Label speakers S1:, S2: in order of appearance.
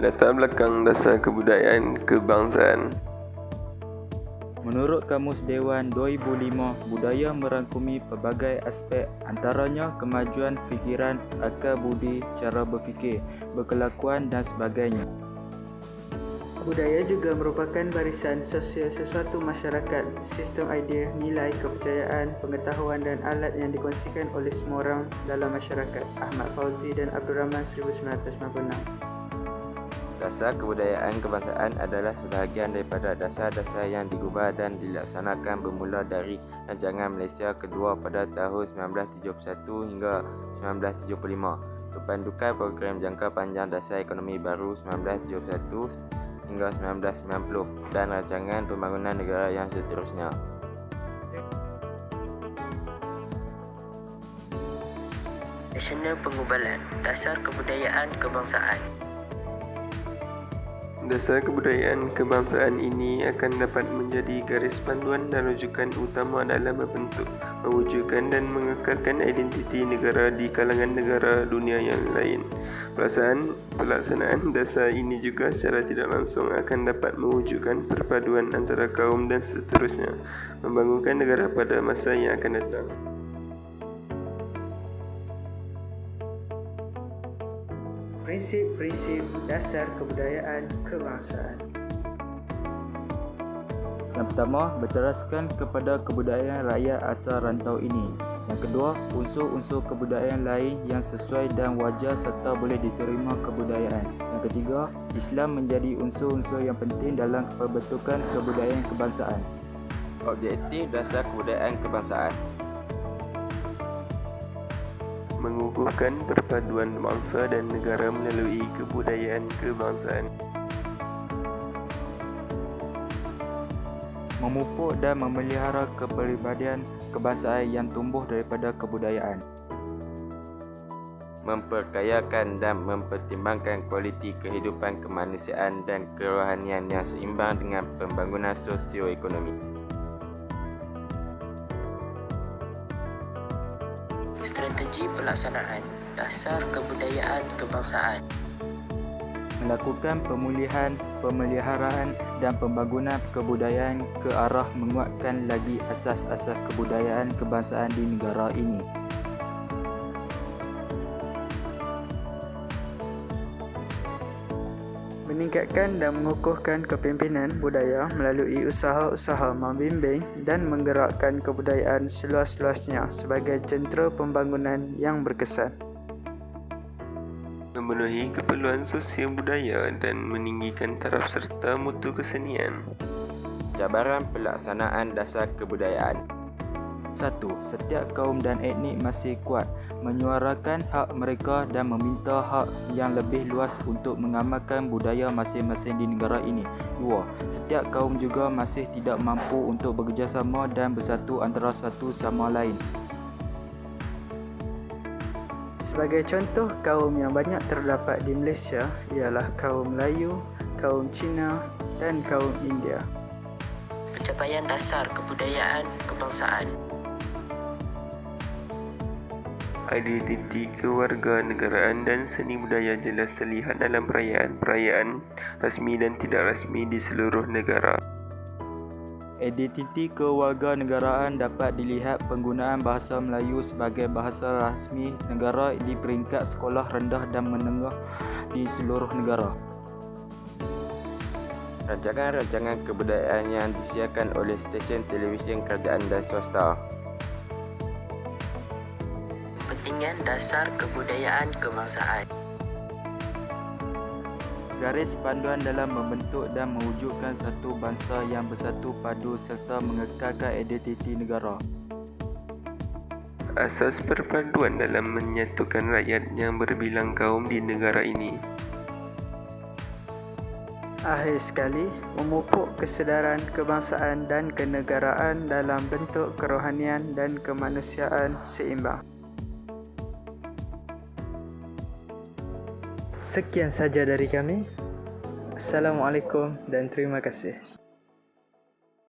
S1: Latar belakang dasar kebudayaan kebangsaan.
S2: Menurut Kamus Dewan 2005, budaya merangkumi pelbagai aspek, antaranya kemajuan fikiran, akal budi, cara berfikir, berkelakuan dan sebagainya.
S3: Budaya juga merupakan barisan sosial sesuatu masyarakat, sistem idea, nilai, kepercayaan, pengetahuan dan alat yang dikongsikan oleh semua orang dalam masyarakat. Ahmad Fauzi dan Abdul Rahman 1996.
S4: Dasar kebudayaan kebangsaan adalah sebahagian daripada dasar-dasar yang digubah dan dilaksanakan bermula dari Rancangan Malaysia Kedua pada tahun 1971 hingga 1975, Kependukan Program Jangka Panjang Dasar Ekonomi Baru 1971 hingga 1990 dan Rancangan Pembangunan Negara yang seterusnya.
S5: Nasional Pengubalan Dasar Kebudayaan Kebangsaan.
S1: Dasar kebudayaan kebangsaan ini akan dapat menjadi garis panduan dan rujukan utama dalam membentuk, mewujudkan dan mengekalkan identiti negara di kalangan negara dunia yang lain. Pelaksanaan dasar ini juga secara tidak langsung akan dapat mewujudkan perpaduan antara kaum dan seterusnya, membangunkan negara pada masa yang akan datang.
S3: Prinsip-prinsip dasar kebudayaan kebangsaan.
S2: Yang pertama, berteraskan kepada kebudayaan rakyat asal rantau ini. Yang kedua, unsur-unsur kebudayaan lain yang sesuai dan wajar serta boleh diterima kebudayaan. Yang ketiga, Islam menjadi unsur-unsur yang penting dalam pembentukan kebudayaan kebangsaan.
S4: Objektif dasar kebudayaan kebangsaan:
S1: mengukuhkan perpaduan bangsa dan negara melalui kebudayaan kebangsaan.
S2: Memupuk dan memelihara kepribadian kebangsaan yang tumbuh daripada kebudayaan.
S4: memperkayakan dan mempertimbangkan kualiti kehidupan kemanusiaan dan kerohanian yang seimbang dengan pembangunan sosioekonomi.
S5: Strategi pelaksanaan Dasar Kebudayaan Kebangsaan.
S2: Melakukan pemulihan, pemeliharaan dan pembangunan kebudayaan ke arah menguatkan lagi asas-asas kebudayaan kebangsaan di negara ini.
S3: Meningkatkan dan mengukuhkan kepimpinan budaya melalui usaha-usaha membimbing dan menggerakkan kebudayaan seluas-luasnya sebagai jentera pembangunan yang berkesan.
S1: Memenuhi keperluan sosial budaya dan meninggikan taraf serta mutu kesenian.
S4: Cabaran pelaksanaan dasar kebudayaan.
S2: 1. Setiap kaum dan etnik masih kuat menyuarakan hak mereka dan meminta hak yang lebih luas untuk mengamalkan budaya masing-masing di negara ini. 2. Setiap kaum juga masih tidak mampu untuk bekerjasama dan bersatu antara satu sama lain.
S3: Sebagai contoh, kaum yang banyak terdapat di Malaysia ialah kaum Melayu, kaum Cina dan kaum India.
S5: Pencapaian Dasar Kebudayaan Kebangsaan.
S1: Identiti kewarganegaraan dan seni budaya jelas terlihat dalam perayaan-perayaan rasmi dan tidak rasmi di seluruh negara.
S2: Identiti kewarganegaraan dapat dilihat penggunaan bahasa Melayu sebagai bahasa rasmi negara di peringkat sekolah rendah dan menengah di seluruh negara.
S4: Rancangan-rancangan kebudayaan yang disiarkan oleh stesen televisyen kerajaan dan swasta.
S5: Kepentingan Dasar Kebudayaan Kebangsaan.
S2: Garis panduan dalam membentuk dan mewujudkan satu bangsa yang bersatu padu serta mengekalkan identiti negara.
S1: Asas perpaduan dalam menyatukan rakyat yang berbilang kaum di negara ini.
S3: Akhir sekali, memupuk kesedaran kebangsaan dan kenegaraan dalam bentuk kerohanian dan kemanusiaan seimbang. Sekian saja dari kami. Assalamualaikum dan terima kasih.